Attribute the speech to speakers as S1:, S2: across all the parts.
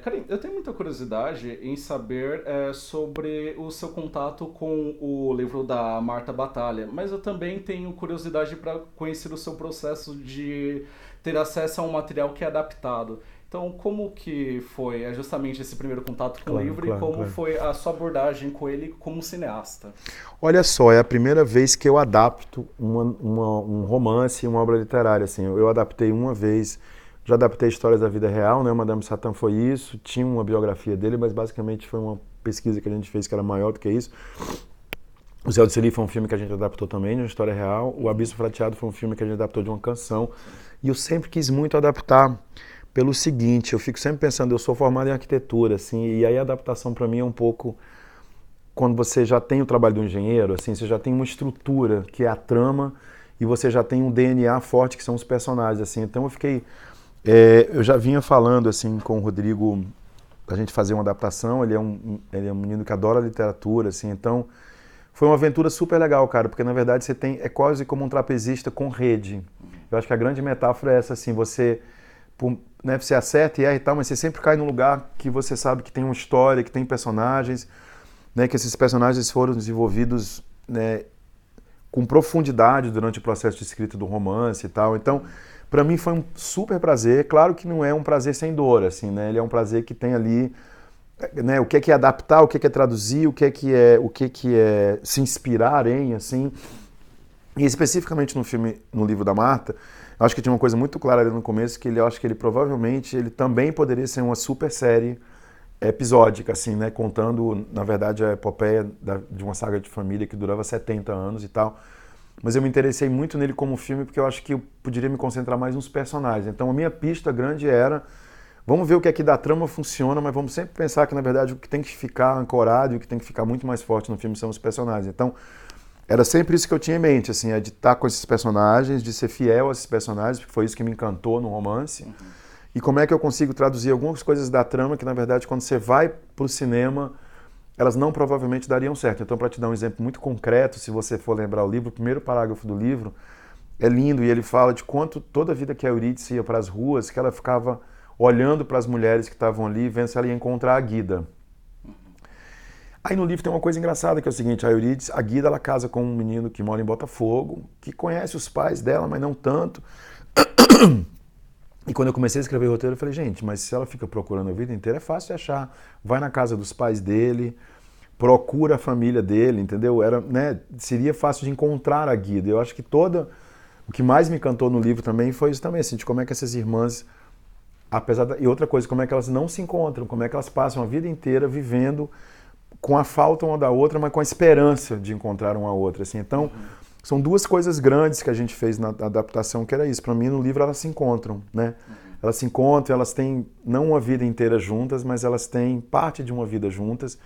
S1: Karen, eu tenho muita curiosidade em saber sobre o seu contato com o livro da Marta Batalha, mas eu também tenho curiosidade para conhecer o seu processo de ter acesso a um material que é adaptado. Então, como que foi justamente esse primeiro contato com o
S2: Claro,
S1: livro e
S2: claro,
S1: como
S2: claro.
S1: foi a sua abordagem com ele como cineasta?
S2: Olha só, é a primeira vez que eu adapto um romance e uma obra literária. Assim, eu adaptei uma vez, já adaptei histórias da vida real, né? Madame Satã foi isso, tinha uma biografia dele, mas basicamente foi uma pesquisa que a gente fez que era maior do que isso. O Céu de Celi foi um filme que a gente adaptou também de uma história real. O Abismo Prateado foi um filme que a gente adaptou de uma canção. E eu sempre quis muito adaptar pelo seguinte, eu fico sempre pensando, eu sou formado em arquitetura, assim, e aí a adaptação para mim é um pouco quando você já tem o trabalho do engenheiro, assim, você já tem uma estrutura que é a trama e você já tem um DNA forte que são os personagens, assim. Então eu já vinha falando assim com o Rodrigo a gente fazer uma adaptação. Ele é um menino que adora literatura, assim. Então foi uma aventura super legal, cara, porque na verdade é quase como um trapezista com rede. Eu acho que a grande metáfora é essa, assim, né, você acerta e erra e tal, mas você sempre cai num lugar que você sabe que tem uma história, que tem personagens, né, que esses personagens foram desenvolvidos, né, com profundidade durante o processo de escrita do romance e tal. Então, para mim foi um super prazer. Claro que não é um prazer sem dor, assim, né? Ele é um prazer que tem ali, né, o que é adaptar, o que é traduzir, o que é se inspirar em, assim. E especificamente no filme, no livro da Marta, eu acho que tinha uma coisa muito clara ali no começo, que eu acho que ele provavelmente ele também poderia ser uma super série episódica, assim, né? Contando, na verdade, a epopeia de uma saga de família que durava 70 anos e tal. Mas eu me interessei muito nele como filme porque eu acho que eu poderia me concentrar mais nos personagens. Então a minha pista grande era, vamos ver o que aqui da trama funciona, mas vamos sempre pensar que, na verdade, o que tem que ficar ancorado e o que tem que ficar muito mais forte no filme são os personagens. Então, era sempre isso que eu tinha em mente, assim, é de estar com esses personagens, de ser fiel a esses personagens, porque foi isso que me encantou no romance. E como é que eu consigo traduzir algumas coisas da trama que, na verdade, quando você vai para o cinema, elas não provavelmente dariam certo. Então, para te dar um exemplo muito concreto, se você for lembrar o livro, o primeiro parágrafo do livro é lindo e ele fala de quanto toda a vida que a Eurídice ia para as ruas, que ela ficava olhando para as mulheres que estavam ali, vendo se ela ia encontrar a Guida. Aí no livro tem uma coisa engraçada que é o seguinte, a Guida ela casa com um menino que mora em Botafogo, que conhece os pais dela, mas não tanto. E quando eu comecei a escrever o roteiro, eu falei, gente, mas se ela fica procurando a vida inteira, é fácil de achar. Vai na casa dos pais dele, procura a família dele, entendeu? Né, seria fácil de encontrar a Guida. Eu acho que o que mais me encantou no livro também foi isso também, assim, de como é que essas irmãs, e outra coisa, como é que elas não se encontram, como é que elas passam a vida inteira vivendo com a falta uma da outra, mas com a esperança de encontrar uma outra, assim. Então, são duas coisas grandes que a gente fez na adaptação, que era isso. Para mim, no livro, elas se encontram, né? Elas se encontram, elas têm não uma vida inteira juntas, mas elas têm parte de uma vida juntas.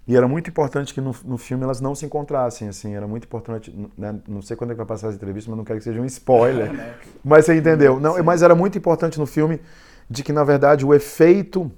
S2: E era muito importante que no filme elas não se encontrassem, assim. Era muito importante, né? Não sei quando é que vai passar as entrevistas, mas não quero que seja um spoiler.
S1: Né?
S2: Mas você entendeu? Não,
S1: Sim.
S2: mas era muito importante no filme de que, na verdade, o efeito,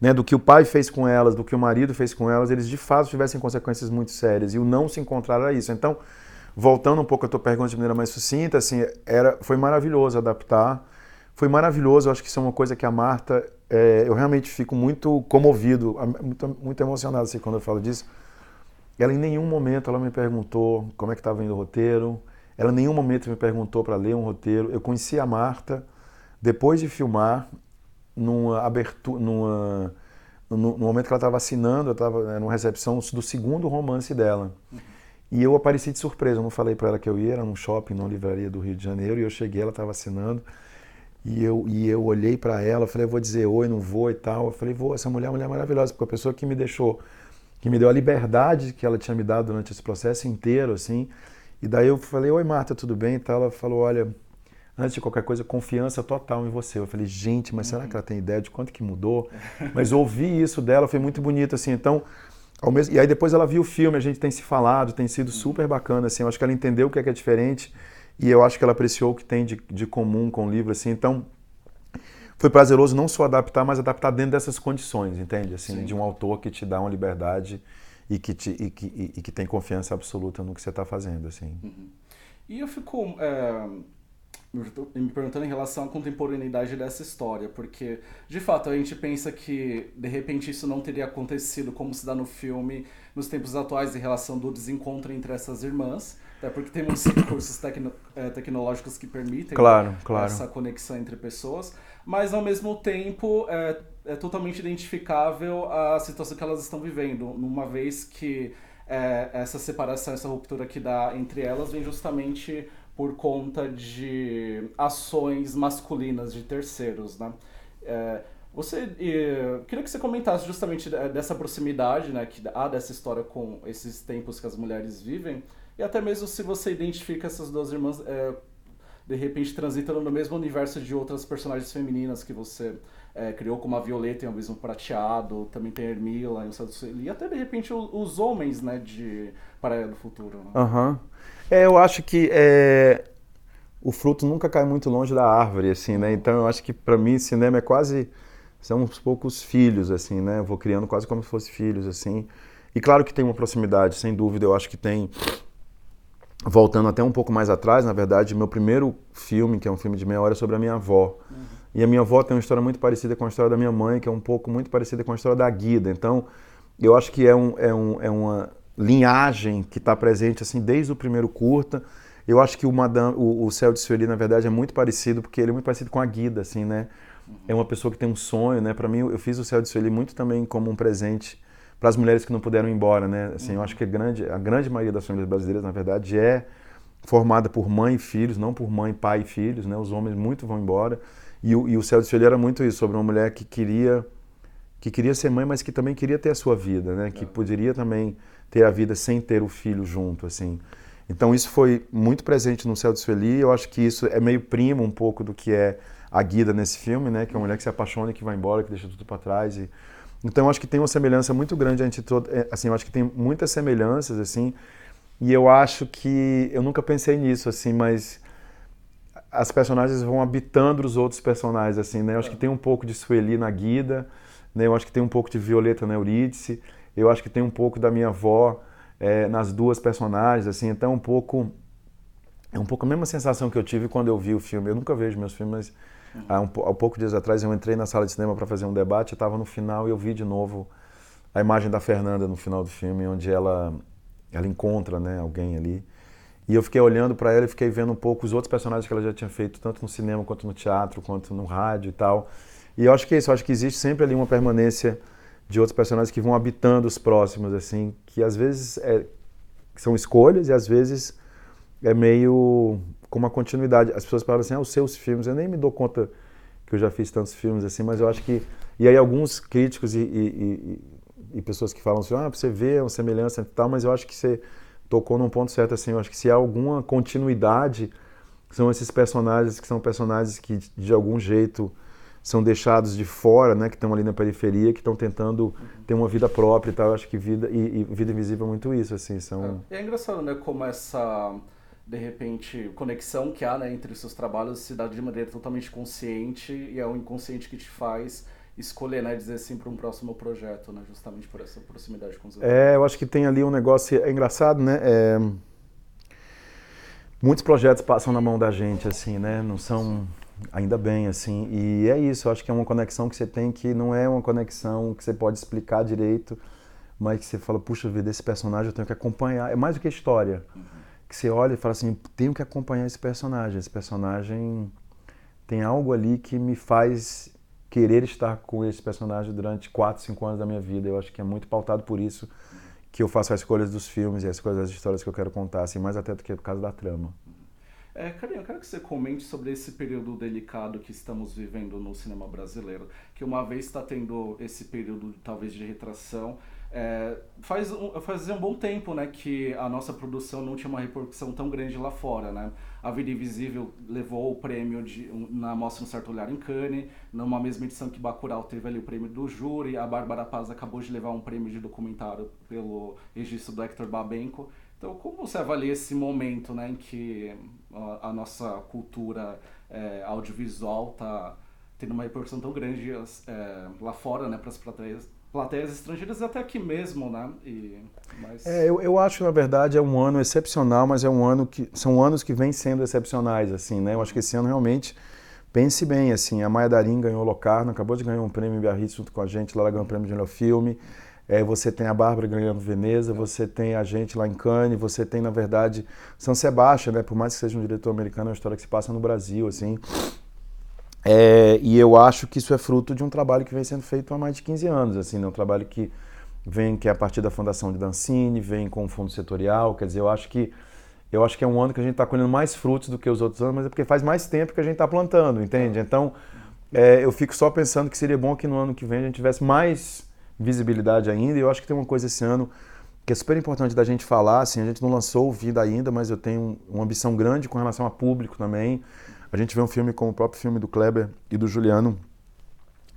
S2: né, do que o pai fez com elas, do que o marido fez com elas, eles de fato tivessem consequências muito sérias. E o não se encontrar era isso. Então, voltando um pouco à tua pergunta de maneira mais sucinta, assim, foi maravilhoso adaptar. Foi maravilhoso, eu acho que isso é uma coisa que a Marta, eu realmente fico muito comovido, muito emocionado assim, quando eu falo disso. Ela em nenhum momento ela me perguntou como é que estava indo o roteiro, ela em nenhum momento me perguntou para ler um roteiro. Eu conheci a Marta depois de filmar, numa abertura, no momento que ela estava assinando, eu estava numa recepção do segundo romance dela. E eu apareci de surpresa, eu não falei para ela que eu ia, era num shopping, numa livraria do Rio de Janeiro, e eu cheguei, ela estava assinando, e eu olhei para ela, falei, eu vou dizer oi, não vou e tal. Eu falei, vou, essa mulher é uma mulher maravilhosa, porque a pessoa que me deu a liberdade que ela tinha me dado durante esse processo inteiro, assim. E daí eu falei, oi Marta, tudo bem e tal? Ela falou, olha, antes de qualquer coisa, confiança total em você. Eu falei, gente, mas será que ela tem ideia de quanto que mudou? Mas ouvir isso dela foi muito bonito, assim. Então, e aí depois ela viu o filme, a gente tem se falado, tem sido super bacana, assim. Eu acho que ela entendeu o que é diferente e eu acho que ela apreciou o que tem de comum com o livro, assim. Então, foi prazeroso não só adaptar, mas adaptar dentro dessas condições, entende? Assim,
S1: Sim.
S2: de um autor que te dá uma liberdade e que tem confiança absoluta no que você está fazendo, assim.
S1: E eu fico me perguntando em relação à contemporaneidade dessa história, porque, de fato, a gente pensa que, de repente, isso não teria acontecido como se dá no filme, nos tempos atuais, em relação do desencontro entre essas irmãs, até porque temos sim recursos tecnológicos que permitem, né,
S2: Claro, claro.
S1: essa conexão entre pessoas, mas, ao mesmo tempo, é totalmente identificável a situação que elas estão vivendo, uma vez que essa separação, essa ruptura que dá entre elas vem justamente por conta de ações masculinas de terceiros, né? Queria que você comentasse justamente dessa proximidade, né, que há dessa história com esses tempos que as mulheres vivem, e até mesmo se você identifica essas duas irmãs de repente transitando no mesmo universo de outras personagens femininas que você criou, como a Violeta em Abismo Prateado, também tem a Ermila em O Céu do Sueli, e até de repente os homens, né, de Praia do Futuro. Né?
S2: Aham. Eu acho que o fruto nunca cai muito longe da árvore, assim, né? Então eu acho que para mim cinema é quase são uns poucos filhos, assim, né? Eu vou criando quase como se fossem filhos, assim. E claro que tem uma proximidade, sem dúvida. Eu acho que tem, voltando até um pouco mais atrás, na verdade, meu primeiro filme, que é um filme de meia hora, é sobre a minha avó. E a minha avó tem uma história muito parecida com a história da minha mãe, que é um pouco muito parecida com a história da Guida. Então, eu acho que é uma linhagem que está presente assim desde o primeiro curta. Eu acho que o Céu de Sueli, na verdade, é muito parecido, porque ele é muito parecido com a Guida, assim, né? É uma pessoa que tem um sonho, né? Para mim, eu fiz o Céu de Sueli muito também como um presente para as mulheres que não puderam ir embora, né? Assim, eu acho que a grande maioria das famílias brasileiras, na verdade, é formada por mãe e filhos, não por mãe, pai e filhos, né? Os homens muito vão embora. E o Céu de Sueli era muito isso, sobre uma mulher que queria ser mãe, mas que também queria ter a sua vida, né? Que poderia também ter a vida sem ter o filho junto, assim. Então isso foi muito presente no Céu de Sueli. Eu acho que isso é meio primo um pouco do que é a Guida nesse filme, né? Que é uma mulher que se apaixona e que vai embora, que deixa tudo para trás. Então eu acho que tem uma semelhança muito grande entre assim, eu acho que tem muitas semelhanças, assim. E eu acho que eu nunca pensei nisso, assim, mas as personagens vão habitando os outros personagens, assim, né? Eu acho que tem um pouco de Sueli na Guida, né? Eu acho que tem um pouco de Violeta na Eurídice. Eu acho que tem um pouco da minha avó nas duas personagens, assim, então é um pouco a mesma sensação que eu tive quando eu vi o filme. Eu nunca vejo meus filmes, mas há poucos dias atrás eu entrei na sala de cinema para fazer um debate, eu estava no final e eu vi de novo a imagem da Fernanda no final do filme, onde ela encontra, né, alguém ali. E eu fiquei olhando para ela e fiquei vendo um pouco os outros personagens que ela já tinha feito, tanto no cinema, quanto no teatro, quanto no rádio e tal. E eu acho que é isso, eu acho que existe sempre ali uma permanência de outros personagens que vão habitando os próximos, assim, que às vezes são escolhas e às vezes é meio com uma continuidade. As pessoas falam assim, os seus filmes, eu nem me dou conta que eu já fiz tantos filmes assim, mas eu acho que... E aí alguns críticos e pessoas que falam assim, você vê uma semelhança e tal, mas eu acho que você tocou num ponto certo, assim, eu acho que se há alguma continuidade, são esses personagens que são personagens que de algum jeito são deixados de fora, né, que estão ali na periferia, que estão tentando ter uma vida própria e tal. Eu acho que Vida Invisível é muito isso, assim, são...
S1: É engraçado, né, como essa, de repente, conexão que há, né, entre os seus trabalhos se dá de maneira totalmente consciente e é o inconsciente que te faz escolher, né, dizer sim para um próximo projeto, né, justamente por essa proximidade com os outros.
S2: Eu acho que tem ali um negócio, é engraçado, né, muitos projetos passam na mão da gente, assim, né, não são... Ainda bem, assim, e é isso, eu acho que é uma conexão que você tem que não é uma conexão que você pode explicar direito, mas que você fala, puxa vida, esse personagem eu tenho que acompanhar, é mais do que história, que você olha e fala assim, tenho que acompanhar esse personagem tem algo ali que me faz querer estar com esse personagem durante 4, 5 anos da minha vida. Eu acho que é muito pautado por isso que eu faço as escolhas dos filmes e as escolhas das histórias que eu quero contar, assim, mais até do que por causa da trama.
S1: Carinha, eu quero que você comente sobre esse período delicado que estamos vivendo no cinema brasileiro, que uma vez está tendo esse período talvez de retração, fazia um bom tempo, né, que a nossa produção não tinha uma repercussão tão grande lá fora, né? A Vida Invisível levou o prêmio na Mostra Um Certo Olhar em Cannes, numa mesma edição que Bacurau teve ali o prêmio do júri, a Bárbara Paz acabou de levar um prêmio de documentário pelo registro do Hector Babenco. Então, como você avalia esse momento, né, em que a nossa cultura audiovisual está tendo uma repercussão tão grande lá fora, né, para as plateias plateias estrangeiras e até aqui mesmo, né? Mas...
S2: Eu acho, na verdade, é um ano excepcional, mas são anos que vêm sendo excepcionais, assim, né? Eu acho que esse ano realmente, pense bem, assim, a Maia Darim ganhou o Locarno, acabou de ganhar um prêmio em Biarritz junto com a gente, lá ela ganhou um prêmio de melhor filme. Você tem a Bárbara ganhando Veneza, você tem a gente lá em Cannes, você tem, na verdade, San Sebastián, né? Por mais que seja um diretor americano, é uma história que se passa no Brasil, assim. E eu acho que isso é fruto de um trabalho que vem sendo feito há mais de 15 anos, assim, né? Um trabalho que é a partir da Fundação de Dancine, vem com o fundo setorial, quer dizer, eu acho que é um ano que a gente está colhendo mais frutos do que os outros anos, mas é porque faz mais tempo que a gente está plantando, entende? Então, eu fico só pensando que seria bom que no ano que vem a gente tivesse mais visibilidade ainda, e eu acho que tem uma coisa esse ano que é super importante da gente falar, assim, a gente não lançou o Vida ainda, mas eu tenho uma ambição grande com relação a público também. A gente vê um filme como o próprio filme do Kleber e do Juliano,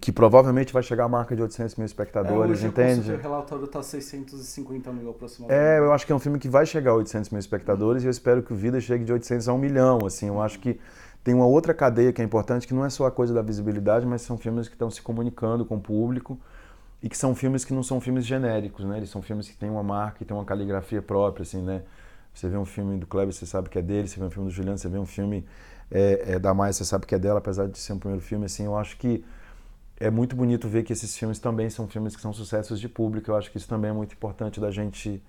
S2: que provavelmente vai chegar à marca de 800 mil espectadores,
S1: hoje
S2: entende?
S1: O relatório está 650 mil aproximadamente.
S2: Eu acho que é um filme que vai chegar a 800 mil espectadores e eu espero que o Vida chegue de 800 a 1 milhão, assim, eu acho que tem uma outra cadeia que é importante, que não é só a coisa da visibilidade, mas são filmes que estão se comunicando com o público e que são filmes que não são filmes genéricos, né? Eles são filmes que têm uma marca e têm uma caligrafia própria, assim, né? Você vê um filme do Kleber, você sabe que é dele, você vê um filme do Juliano, você vê um filme da Maia, você sabe que é dela, apesar de ser um primeiro filme, assim, eu acho que é muito bonito ver que esses filmes também são filmes que são sucessos de público, eu acho que isso também é muito importante da gente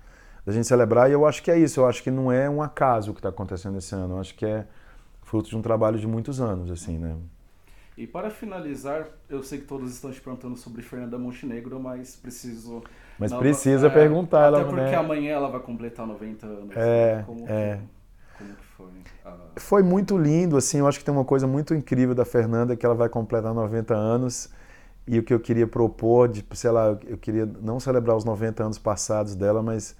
S2: celebrar, e eu acho que é isso, eu acho que não é um acaso o que está acontecendo esse ano, eu acho que é fruto de um trabalho de muitos anos, assim, né?
S1: E para finalizar, eu sei que todos estão te perguntando sobre Fernanda Montenegro, mas preciso...
S2: Mas precisa perguntar,
S1: até
S2: ela,
S1: porque
S2: né?
S1: amanhã ela vai completar 90 anos. Né? Como que foi?
S2: Foi muito lindo, assim, eu acho que tem uma coisa muito incrível da Fernanda, que ela vai completar 90 anos, e o que eu queria propor, sei lá, eu queria não celebrar os 90 anos passados dela, mas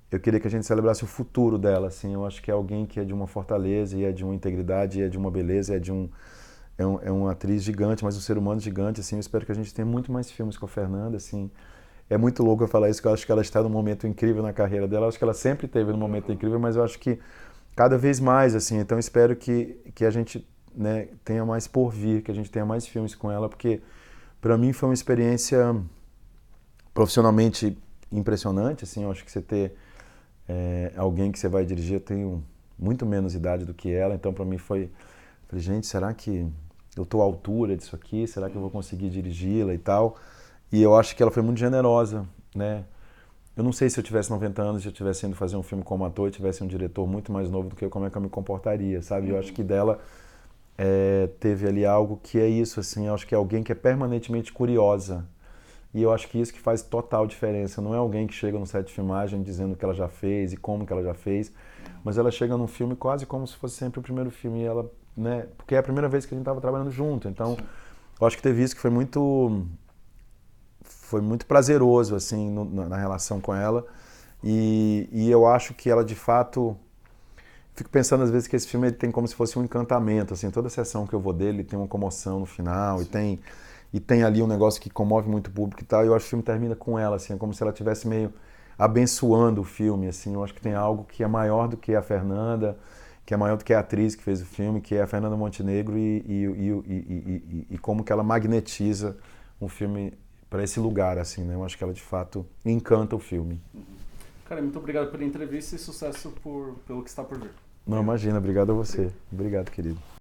S2: eu queria que a gente celebrasse o futuro dela, assim, eu acho que é alguém que é de uma fortaleza, e é de uma integridade, e é de uma beleza, é uma atriz gigante, mas um ser humano gigante, assim, eu espero que a gente tenha muito mais filmes com a Fernanda, assim. É muito louco eu falar isso, que eu acho que ela está num momento incrível na carreira dela, eu acho que ela sempre teve num momento incrível, mas eu acho que cada vez mais, assim, então espero que a gente, né, tenha mais por vir, que a gente tenha mais filmes com ela, porque para mim foi uma experiência profissionalmente impressionante, assim, eu acho que você ter alguém que você vai dirigir, eu tenho muito menos idade do que ela, então para mim falei, gente, será que eu estou à altura disso aqui? Será que eu vou conseguir dirigi-la e tal? E eu acho que ela foi muito generosa, né? Eu não sei se eu tivesse 90 anos e eu estivesse indo fazer um filme como ator e tivesse um diretor muito mais novo do que eu, como é que eu me comportaria, sabe? Eu acho que dela teve ali algo que é isso, assim, eu acho que é alguém que é permanentemente curiosa. E eu acho que isso que faz total diferença. Não é alguém que chega no set de filmagem dizendo o que ela já fez e como que ela já fez, mas ela chega num filme quase como se fosse sempre o primeiro filme, e ela, né, porque é a primeira vez que a gente estava trabalhando junto, então eu acho que teve isso que foi muito prazeroso, assim, na relação com ela, e eu acho que ela, de fato, fico pensando às vezes que esse filme ele tem como se fosse um encantamento, assim, toda sessão que eu vou dele tem uma comoção no final, e tem ali um negócio que comove muito o público e tal, e eu acho que o filme termina com ela, assim, é como se ela estivesse meio abençoando o filme, assim, eu acho que tem algo que é maior do que a Fernanda, que é maior do que a atriz que fez o filme, que é a Fernanda Montenegro, e como que ela magnetiza um filme para esse lugar, assim, né? Eu acho que ela, de fato, encanta o filme.
S1: Cara, muito obrigado pela entrevista e sucesso pelo que está por vir.
S2: Não, imagina, obrigado a você. Obrigado, querido.